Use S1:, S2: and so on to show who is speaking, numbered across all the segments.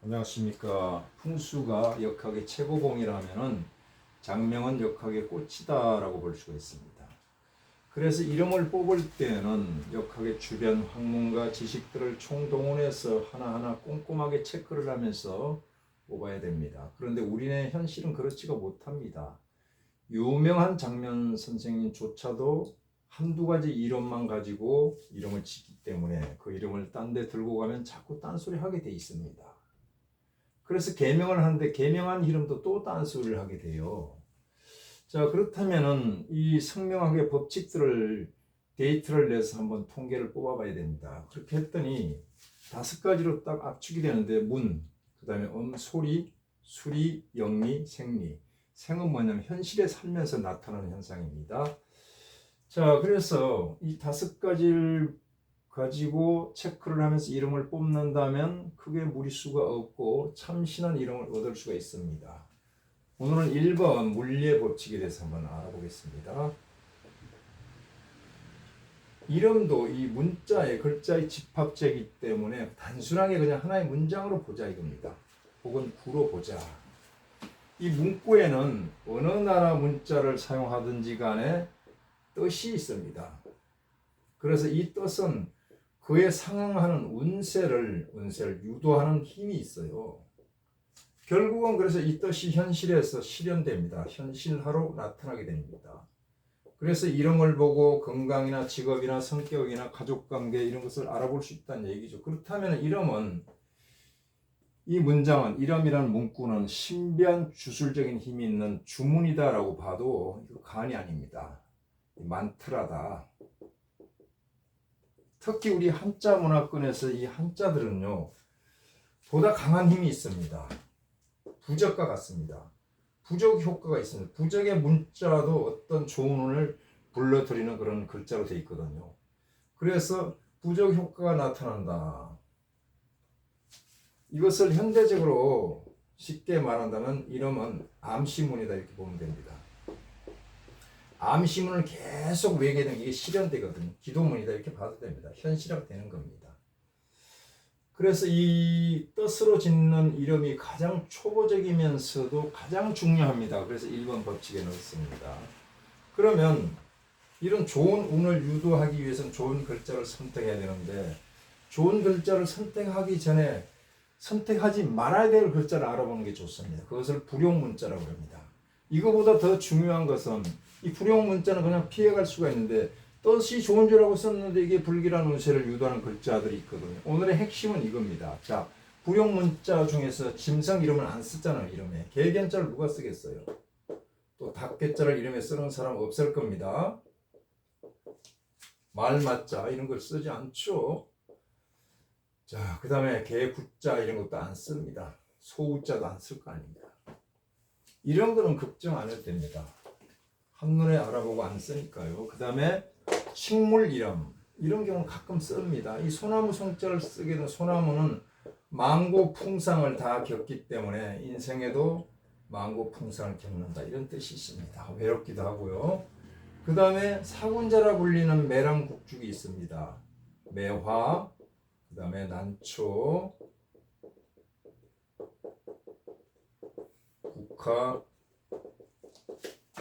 S1: 안녕하십니까. 풍수가 역학의 최고봉이라면은 장명은 역학의 꽃이다라고 볼 수가 있습니다. 그래서 이름을 뽑을 때는 역학의 주변 학문과 지식들을 총동원해서 하나하나 꼼꼼하게 체크를 하면서 뽑아야 됩니다. 그런데 우리네 현실은 그렇지가 못합니다. 유명한 장면 선생님조차도 한두 가지 이름만 가지고 이름을 짓기 때문에 그 이름을 딴 데 들고 가면 자꾸 딴소리 하게 돼 있습니다. 그래서 개명을 하는데 개명한 이름도 또 딴소리를 하게 돼요. 자, 그렇다면은 이 성명학의 법칙들을 데이터를 내서 한번 통계를 뽑아봐야 됩니다. 그렇게 했더니 5가지로 딱 압축이 되는데 문, 그 다음에 소리, 수리, 영리, 생리. 생은 뭐냐면 현실에 살면서 나타나는 현상입니다. 자, 그래서 이 5가지를 가지고 체크를 하면서 이름을 뽑는다면 크게 무리수가 없고 참신한 이름을 얻을 수가 있습니다. 오늘은 1번 물리의 법칙에 대해서 한번 알아보겠습니다. 이름도 이 문자의 글자의 집합체이기 때문에 단순하게 그냥 하나의 문장으로 보자 이겁니다. 혹은 구로 보자. 이 문구에는 어느 나라 문자를 사용하든지 간에 뜻이 있습니다. 그래서 이 뜻은 그에 상응하는 운세를 유도하는 힘이 있어요. 결국은 그래서 이 뜻이 현실에서 실현됩니다. 현실화로 나타나게 됩니다. 그래서 이름을 보고 건강이나 직업이나 성격이나 가족관계 이런 것을 알아볼 수 있다는 얘기죠. 그렇다면 이 문장은 이름이라는 문구는 신비한 주술적인 힘이 있는 주문이다라고 봐도 이거 간이 아닙니다. 만트라다. 특히 우리 한자 문화권에서 이 한자들은요 보다 강한 힘이 있습니다. 부적과 같습니다. 부적 효과가 있습니다. 부적의 문자도 어떤 좋은 운을 불러들이는 그런 글자로 되어 있거든요. 그래서 부적 효과가 나타난다. 이것을 현대적으로 쉽게 말한다면 이름은 암시문이다 이렇게 보면 됩니다. 암시문을 계속 외게 되면 이게 실현되거든요. 기도문이다 이렇게 봐도 됩니다. 현실화가 되는 겁니다. 그래서 이 뜻으로 짓는 이름이 가장 초보적이면서도 가장 중요합니다. 그래서 1번 법칙에 넣었습니다. 그러면 이런 좋은 운을 유도하기 위해서는 좋은 글자를 선택해야 되는데 좋은 글자를 선택하기 전에 선택하지 말아야 될 글자를 알아보는 게 좋습니다. 그것을 불용문자라고 합니다. 이거보다 더 중요한 것은 이 불용문자는 그냥 피해갈 수가 있는데 뜻이 좋은 줄 알고 썼는데 이게 불길한 운세를 유도하는 글자들이 있거든요. 오늘의 핵심은 이겁니다. 자, 불용문자 중에서 짐승 이름을 안 쓰잖아요. 이름에 개견자를 누가 쓰겠어요? 또 닭개자를 이름에 쓰는 사람 없을 겁니다. 말맞자 이런 걸 쓰지 않죠. 자, 그 다음에 개구자 이런 것도 안 씁니다. 소우자도 안 쓸 거 아닙니까? 이런 거는 걱정 안 해도 됩니다. 한눈에 알아보고 안 쓰니까요. 그 다음에 식물 이름 이런 경우는 가끔 씁니다. 이 소나무 성자를 쓰게 된 소나무는 망고풍상을 다 겪기 때문에 인생에도 망고풍상을 겪는다 이런 뜻이 있습니다. 외롭기도 하고요. 그 다음에 사군자라 불리는 매랑국죽이 있습니다. 매화, 그 다음에 난초, 국화,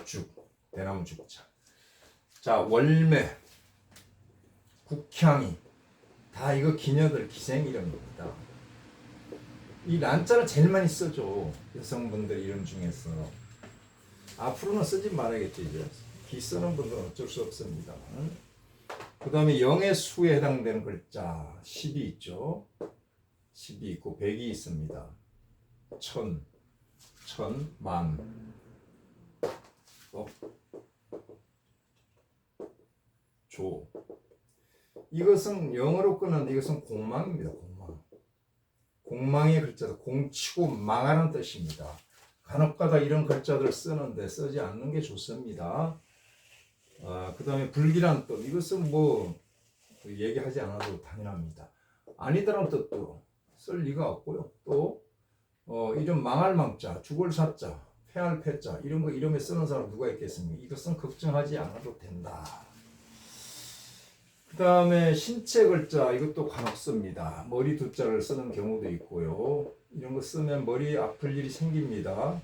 S1: 죽, 대나무 죽자. 자, 월매, 국향이 다 이거 기녀들 기생 이름입니다. 이 난자를 제일 많이 쓰죠. 여성분들 이름 중에서. 앞으로는 쓰지 말아야겠죠. 이제 기 쓰는 분들은 어쩔 수 없습니다. 그 다음에 영의 수에 해당되는 글자 10이 있죠. 10이 있고 100이 있습니다. 천, 만, 조. 이것은 영어로 끄는 이것은 공망입니다. 공망의 글자도 공치고 망하는 뜻입니다. 간혹가다 이런 글자들을 쓰는데 쓰지 않는 게 좋습니다. 그 다음에 불길한 뜻 이것은 뭐 얘기하지 않아도 당연합니다. 아니다라는 뜻도 쓸 리가 없고요. 또 이런 망할 망자, 죽을 사자, 패할 패자 이런 거 이름에 쓰는 사람 누가 있겠습니까? 이것은 걱정하지 않아도 된다. 그 다음에 신체 글자 이것도 간혹 씁니다. 머리 두자를 쓰는 경우도 있고요. 이런 거 쓰면 머리 아플 일이 생깁니다.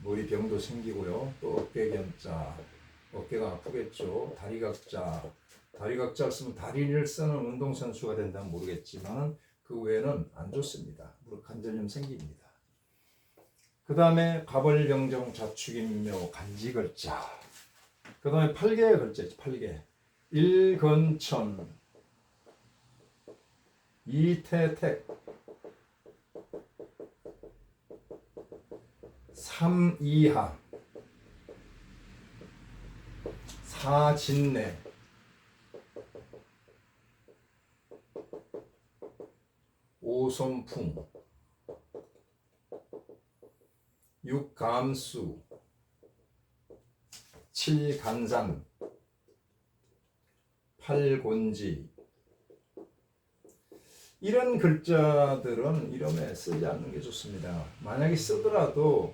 S1: 머리병도 생기고요. 또 어깨견자, 어깨가 아프겠죠. 다리각자를 쓰면 다리를 쓰는 운동선수가 된다면 모르겠지만 그 외에는 안 좋습니다. 무릎 관절염 생깁니다. 그 다음에 가벌병정 자축인묘 간지글자. 그 다음에 8개의 글자죠. 8개. 일건천, 이태택, 삼이하, 사진내, 오손풍, 육감수, 칠간산, 팔곤지. 이런 글자들은 이름에 쓰지 않는 게 좋습니다. 만약에 쓰더라도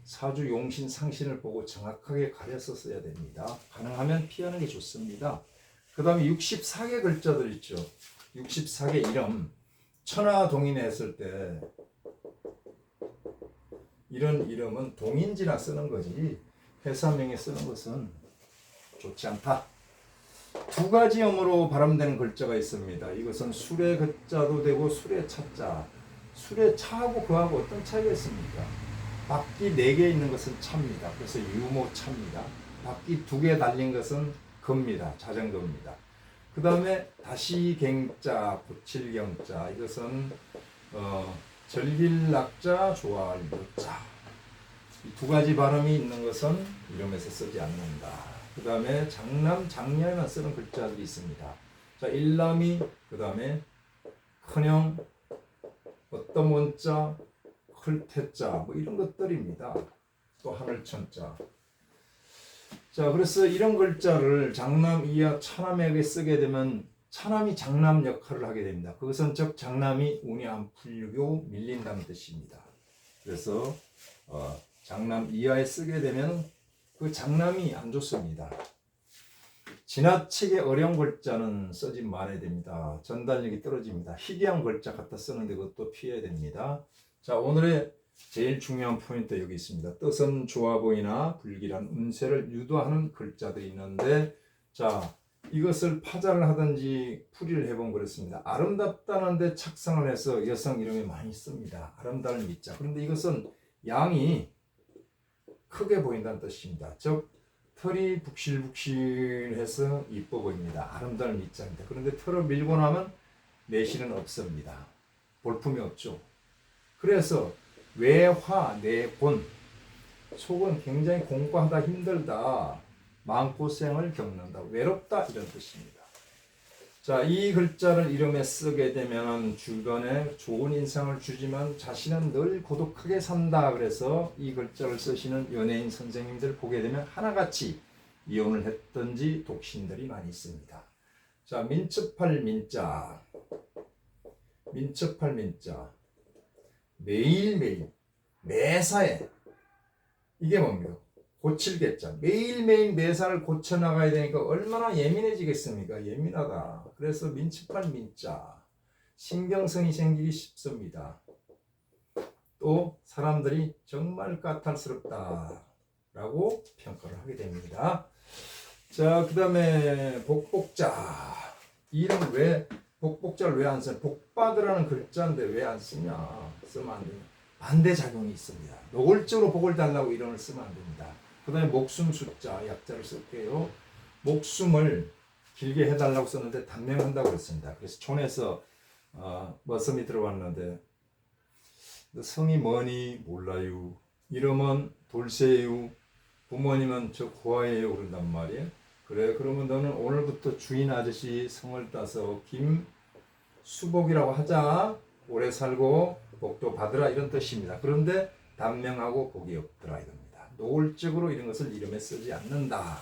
S1: 사주 용신 상신을 보고 정확하게 가려서 써야 됩니다. 가능하면 피하는 게 좋습니다. 그 다음에 64개 글자들 있죠. 64개 이름. 천하동인에 했을 때 이런 이름은 동인지나 쓰는 거지 회사명에 쓰는 것은 좋지 않다. 두 가지 음으로 발음되는 글자가 있습니다. 이것은 술의 글자도 되고 술의 차자. 술의 차하고 그하고 어떤 차이가 있습니까? 바퀴 4개 있는 것은 차입니다. 그래서 유모차입니다. 바퀴 2개 달린 것은 겁니다. 자전거입니다. 그 다음에 다시갱자, 고칠경자. 이것은 절길낙자, 좋아할 묘자. 이 두 가지 발음이 있는 것은 이름에서 쓰지 않는다. 그 다음에 장남, 장녀에만 쓰는 글자들이 있습니다. 자, 일남이, 그 다음에 큰형, 어떤 원자, 클태자, 뭐 이런 것들입니다. 또 하늘천자. 자, 그래서 이런 글자를 장남, 이하, 차남에게 쓰게 되면 차남이 장남 역할을 하게 됩니다. 그것은 즉 장남이 운이 안 풀리고 밀린다는 뜻입니다. 그래서 장남 이하에 쓰게 되면 그 장남이 안 좋습니다. 지나치게 어려운 글자는 쓰지 말아야 됩니다. 전달력이 떨어집니다. 희귀한 글자 갖다 쓰는데 그것도 피해야 됩니다. 자, 오늘의 제일 중요한 포인트 여기 있습니다. 뜻은 좋아 보이나 불길한 운세를 유도하는 글자들이 있는데, 자, 이것을 파자를 하든지 풀이를 해본 그렇습니다. 아름답다는데 착상을 해서 여성 이름에 많이 씁니다. 아름다울 미자. 그런데 이것은 양이 크게 보인다는 뜻입니다. 즉 털이 북실북실해서 이뻐 보입니다. 아름다울 미자입니다. 그런데 털을 밀고 나면 내실은 없습니다. 볼품이 없죠. 그래서 외화, 내본, 속은 굉장히 공부하다 힘들다, 마음고생을 겪는다, 외롭다 이런 뜻입니다. 자, 이 글자를 이름에 쓰게 되면 주변에 좋은 인상을 주지만 자신은 늘 고독하게 산다. 그래서 이 글자를 쓰시는 연예인 선생님들 보게 되면 하나같이 이혼을 했던지 독신들이 많이 있습니다. 자, 민첩할 민자, 민첩할 민자, 매일매일, 매사에, 이게 뭡니까? 고칠겠자. 매일매일 매사를 고쳐나가야 되니까 얼마나 예민해지겠습니까? 예민하다. 그래서 민첩할 민자, 신경성이 생기기 쉽습니다. 또 사람들이 정말 까탈스럽다 라고 평가를 하게 됩니다. 자, 그 다음에 복복자. 이름을 왜, 복복자를 왜 안 쓰냐? 복받으라는 글자인데 왜 안 쓰냐? 쓰면 안 돼요. 반대작용이 있습니다. 노골적으로 복을 달라고 이름을 쓰면 안 됩니다. 그 다음에 목숨 숫자, 약자를 쓸게요. 목숨을 길게 해달라고 썼는데 단명한다고 했습니다. 그래서 촌에서 머슴이 들어왔는데 너 성이 뭐니? 몰라요. 이름은 돌쇠유. 부모님은 저 고아예요. 그런단 말이에요. 그래, 그러면 너는 오늘부터 주인 아저씨 성을 따서 김수복이라고 하자. 오래 살고 복도 받으라 이런 뜻입니다. 그런데 단명하고 복이 없더라 이겁니다. 노골적으로 이런 것을 이름에 쓰지 않는다.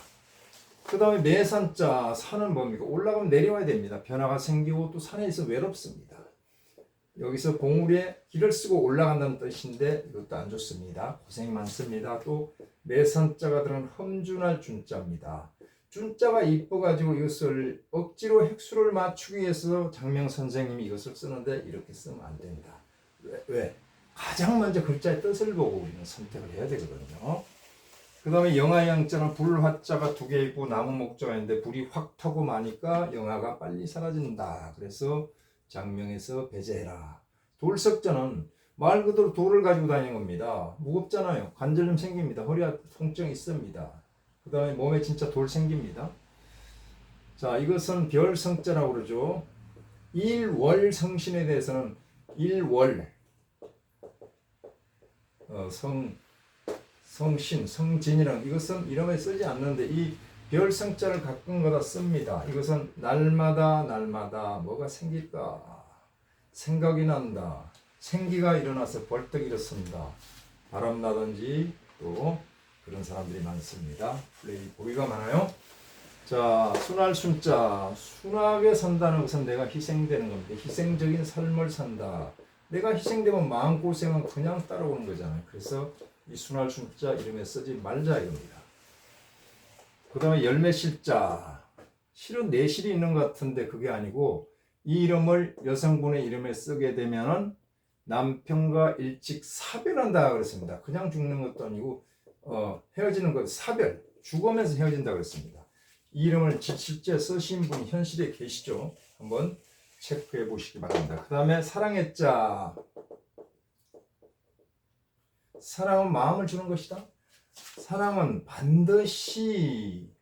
S1: 그 다음에 매산자, 산은 뭡니까? 올라가면 내려와야 됩니다. 변화가 생기고 또 산에 있어 외롭습니다. 여기서 봉우리에 길을 쓰고 올라간다는 뜻인데 이것도 안 좋습니다. 고생이 많습니다. 또 매산자가 들은 험준할 준자입니다. 준자가 이뻐가지고 이것을 억지로 획수를 맞추기 위해서 장명 선생님이 이것을 쓰는데 이렇게 쓰면 안 된다. 왜? 가장 먼저 글자의 뜻을 보고 우리는 선택을 해야 되거든요. 그 다음에 영화 양자는 불 화자가 두 개 있고 나무 목자가 있는데 불이 확 타고 마니까 영화가 빨리 사라진다. 그래서 장명에서 배제해라. 돌석자는 말 그대로 돌을 가지고 다니는 겁니다. 무겁잖아요. 관절염 생깁니다. 허리 통증 있습니다. 그 다음에 몸에 진짜 돌 생깁니다. 자, 이것은 별성자라고 그러죠. 일월성신에 대해서는 일월 성신, 성진이랑 이것은 이름에 쓰지 않는데 이 별성자를 가끔 거다 씁니다. 이것은 날마다 뭐가 생길까 생각이 난다. 생기가 일어나서 벌떡 일어선다. 바람나든지 또 그런 사람들이 많습니다. 플레이 보기가 많아요. 자, 순할 순자. 순하게 산다는 것은 내가 희생되는 겁니다. 희생적인 삶을 산다. 내가 희생되면 마음고생은 그냥 따라오는 거잖아요. 그래서 이 순할 순자 이름에 쓰지 말자 이겁니다. 그 다음에 열매실자. 실은 네 실이 있는 것 같은데 그게 아니고 이 이름을 여성분의 이름에 쓰게 되면은 남편과 일찍 사별한다 그랬습니다. 그냥 죽는 것도 아니고 헤어지는 것 사별, 죽으면서 헤어진다 그랬습니다. 이 이름을 실제 쓰신 분이 현실에 계시죠. 한번 체크해 보시기 바랍니다. 그 다음에 사랑의 자. 사랑은 마음을 주는 것이다. 사랑은 반드시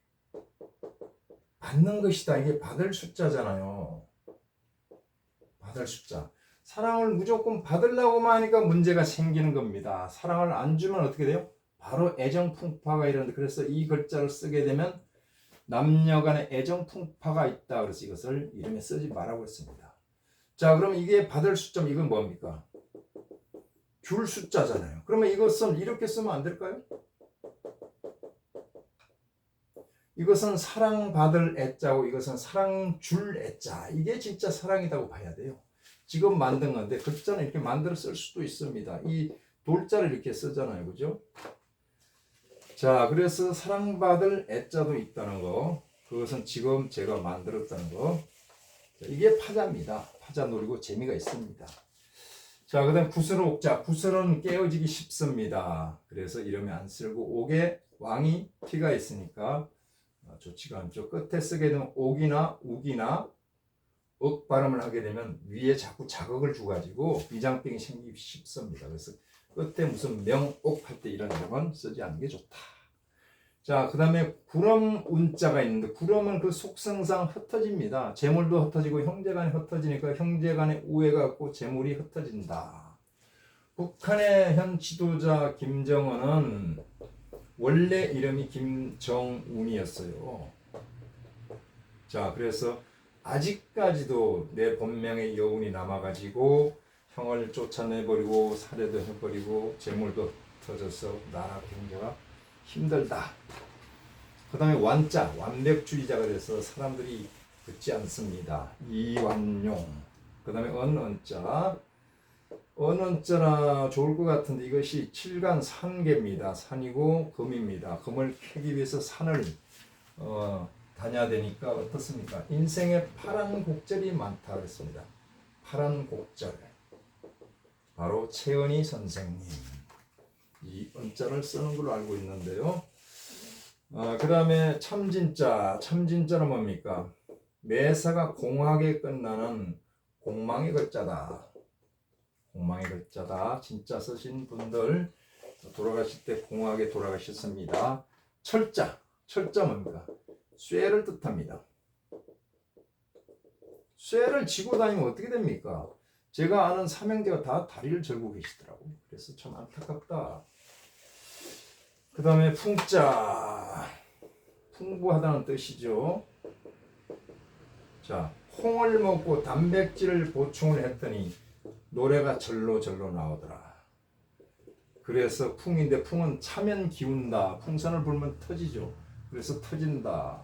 S1: 받는 것이다. 이게 받을 숫자잖아요. 받을 숫자. 사랑을 무조건 받으려고만 하니까 문제가 생기는 겁니다. 사랑을 안 주면 어떻게 돼요? 바로 애정 풍파가 이러는데 그래서 이 글자를 쓰게 되면 남녀 간의 애정 풍파가 있다. 그래서 이것을 이름에 쓰지 말라고 했습니다. 자, 그럼 이게 받을 숫자면 이건 뭡니까? 줄 숫자잖아요. 그러면 이것은 이렇게 쓰면 안 될까요? 이것은 사랑받을 애자고 이것은 사랑줄 애자. 이게 진짜 사랑이라고 봐야 돼요. 지금 만든 건데 글자는 이렇게 만들어 쓸 수도 있습니다. 이 돌자를 이렇게 쓰잖아요. 그죠? 자, 그래서 사랑받을 애자도 있다는 거. 그것은 지금 제가 만들었다는 거. 자, 이게 파자입니다. 파자 노리고 재미가 있습니다. 자, 그 다음 구슬은 옥자. 구슬은 깨어지기 쉽습니다. 그래서 이름에 안 쓰고 옥에 왕이 피가 있으니까 좋지가 않죠. 끝에 쓰게 되면 옥이나 욱이나 억 발음을 하게 되면 위에 자꾸 자극을 주가지고 위장병이 생기기 쉽습니다. 그래서 끝에 무슨 명옥 할 때 이런 이름은 쓰지 않는 게 좋다. 자, 그 다음에 구름 운자가 있는데 구름은 그 속성상 흩어집니다. 재물도 흩어지고 형제간에 흩어지니까 형제간에 우애가 없고 재물이 흩어진다. 북한의 현 지도자 김정은은 원래 이름이 김정운이었어요. 자, 그래서 아직까지도 내 본명의 여운이 남아가지고 형을 쫓아내버리고 살해도 해버리고 재물도 터져서 나라 경제가 힘들다. 그 다음에 완자, 완벽주의자가 돼서 사람들이 듣지 않습니다. 이완용. 그 다음에 언언자. 언언자나 좋을 것 같은데 이것이 칠간 산계입니다. 산이고 금입니다. 금을 캐기 위해서 산을 다녀야 되니까 어떻습니까? 인생에 파란 곡절이 많다 그랬습니다. 파란 곡절. 바로 최은희 선생님. 이 언자를 쓰는 걸로 알고 있는데요. 그 다음에 참진자. 참진자는 뭡니까? 매사가 공하게 끝나는 공망의 글자다. 공망의 글자다. 진짜 쓰신 분들 돌아가실 때 공하게 돌아가셨습니다. 철자. 철자 뭡니까? 쇠를 뜻합니다. 쇠를 쥐고 다니면 어떻게 됩니까? 제가 아는 삼형제가 다 다리를 절고 계시더라고요. 그래서 참 안타깝다. 그 다음에 풍자. 풍부하다는 뜻이죠. 자, 콩을 먹고 단백질을 보충을 했더니 노래가 절로 나오더라. 그래서 풍인데 풍은 차면 기운다. 풍선을 불면 터지죠. 그래서 터진다.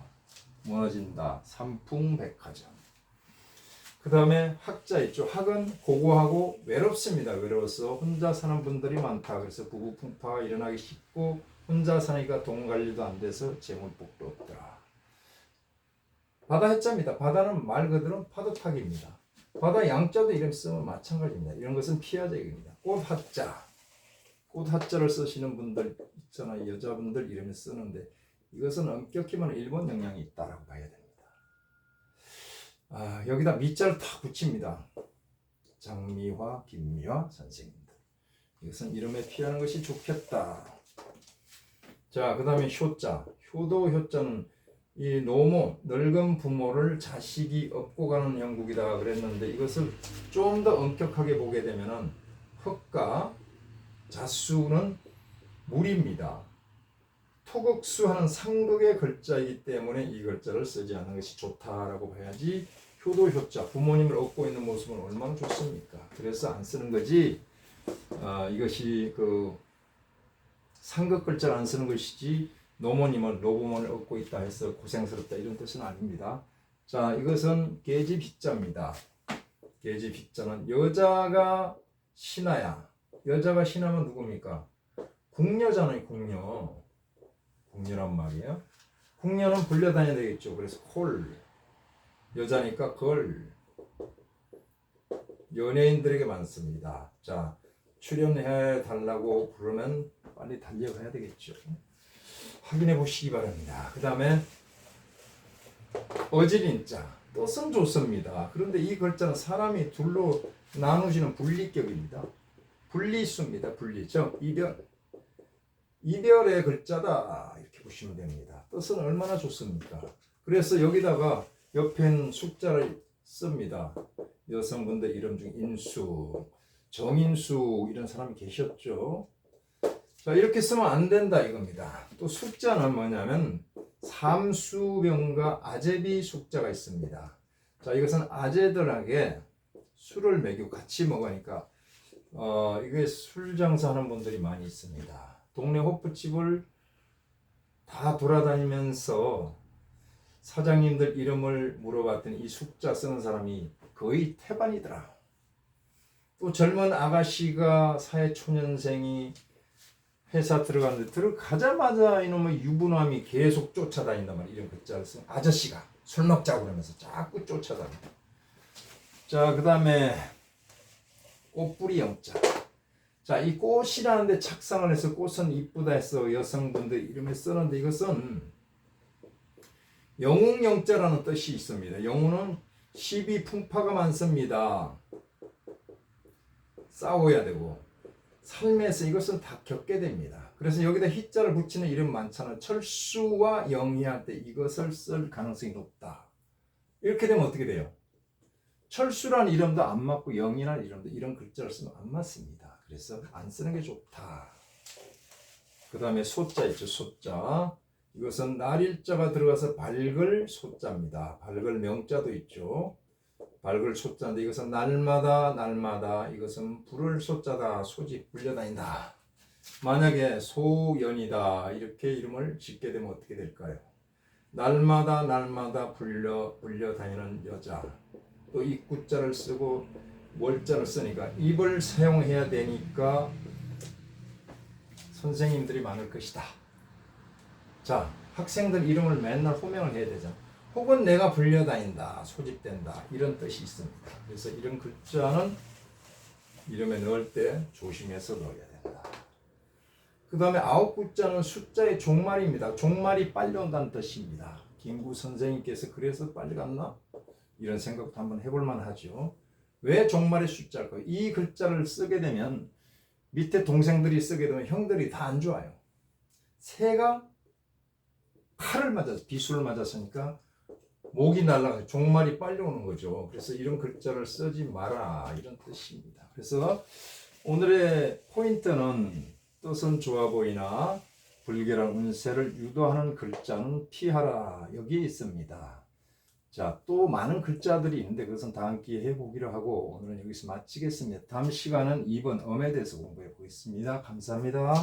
S1: 무너진다. 삼풍백화점. 그 다음에 학자 있죠. 학은 고고하고 외롭습니다. 외로워서 혼자 사는 분들이 많다. 그래서 부부 풍파가 일어나기 쉽고 혼자 사니까 돈 관리도 안 돼서 재물복도 없더라. 바다 해자입니다. 바다는 말 그대로 파도 타기입니다. 바다 양자도 이름 쓰면 마찬가지입니다. 이런 것은 피하자 얘기입니다. 꽃하자. 꽃하자를 쓰시는 분들 있잖아요. 여자분들 이름에 쓰는데 이것은 엄격히만 일본 영향이 있다라고 봐야 됩니다. 여기다 미자를 다 붙입니다. 장미화, 김미화 선생님들. 이것은 이름에 피하는 것이 좋겠다. 자, 그 다음에 효자. 효도 효자는 이 노모, 늙은 부모를 자식이 업고 가는 형국이다 그랬는데 이것을 좀 더 엄격하게 보게 되면은 흑과 자수는 물입니다. 토극수하는 상극의 글자이기 때문에 이 글자를 쓰지 않는 것이 좋다라고 봐야지. 효도 효자, 부모님을 업고 있는 모습은 얼마나 좋습니까? 그래서 안 쓰는 거지. 이것이 그 상극 글자를 안 쓰는 것이지 노모님은 노부모를 얻고 있다 해서 고생스럽다 이런 뜻은 아닙니다. 자, 이것은 계집 희자입니다. 계집 희자는 여자가 신하야. 여자가 신하면 누굽니까? 궁녀잖아요. 궁녀. 궁녀란 말이에요. 궁녀는 불려다녀야 되겠죠. 그래서 콜. 여자니까 걸. 연예인들에게 많습니다. 자, 출연해 달라고 부르면 빨리 달려가야 되겠죠. 확인해 보시기 바랍니다. 그 다음에 어지린자. 뜻은 좋습니다. 그런데 이 글자는 사람이 둘로 나누지는 분리격입니다. 분리수입니다. 분리적. 이별. 이별의 글자다. 이렇게 보시면 됩니다. 뜻은 얼마나 좋습니까? 그래서 여기다가 옆엔 숫자를 씁니다. 여성분들 이름 중에 인수, 정인수 이런 사람이 계셨죠. 자, 이렇게 쓰면 안 된다 이겁니다. 또 숫자는 뭐냐면 삼수병과 아제비 숫자가 있습니다. 자, 이것은 아재들에게 술을 먹이고 같이 먹으니까 이게 술 장사하는 분들이 많이 있습니다. 동네 호프집을 다 돌아다니면서 사장님들 이름을 물어봤더니 이 숫자 쓰는 사람이 거의 태반이더라. 또 젊은 아가씨가 사회초년생이 회사 들어갔는데 들어가자마자 이놈의 유부남이 계속 쫓아다닌단 말이야. 이런 글자를 쓴 아저씨가 술 먹자고 그러면서 자꾸 쫓아다녀. 자, 그 다음에 꽃뿌리 영자. 자, 이 꽃이라는데 착상을 해서 꽃은 이쁘다 해서 여성분들 이름에 쓰는데 이것은 영웅영자라는 뜻이 있습니다. 영웅은 시비 풍파가 많습니다. 싸워야 되고 삶에서 이것은 다 겪게 됩니다. 그래서 여기다 희자를 붙이는 이름 많잖아요. 철수와 영희할 때 이것을 쓸 가능성이 높다. 이렇게 되면 어떻게 돼요? 철수라는 이름도 안 맞고 영희라는 이름도 이런 글자를 쓰면 안 맞습니다. 그래서 안 쓰는 게 좋다. 그 다음에 소자 있죠. 소자. 이것은 날일자가 들어가서 밝을 소자입니다. 밝을 명자도 있죠. 밝을 소자인데 이것은 날마다 이것은 불을 소자다. 소집 불려다닌다. 만약에 소연이다 이렇게 이름을 짓게 되면 어떻게 될까요? 날마다 불려다니는 여자. 또 입구자를 쓰고 월자를 쓰니까 입을 사용해야 되니까 선생님들이 많을 것이다. 자, 학생들 이름을 맨날 호명을 해야 되잖아. 혹은 내가 불려다닌다, 소집된다 이런 뜻이 있습니다. 그래서 이런 글자는 이름에 넣을 때 조심해서 넣어야 된다. 그 다음에 아홉 구자는 숫자의 종말입니다. 종말이 빨리 온다는 뜻입니다. 김구 선생님께서 그래서 빨리 갔나? 이런 생각도 한번 해볼 만하죠. 왜 종말의 숫자일까요? 이 글자를 쓰게 되면 밑에 동생들이 쓰게 되면 형들이 다 안 좋아요. 새가 칼을 맞아서 비수를 맞았으니까 목이 날아가서 종말이 빨리 오는 거죠. 그래서 이런 글자를 쓰지 마라 이런 뜻입니다. 그래서 오늘의 포인트는 뜻은 좋아 보이나 불결한 운세를 유도하는 글자는 피하라 여기에 있습니다. 자, 또 많은 글자들이 있는데 그것은 다음 기회에 해보기로 하고 오늘은 여기서 마치겠습니다. 다음 시간은 2번 엄에 대해서 공부해 보겠습니다. 감사합니다.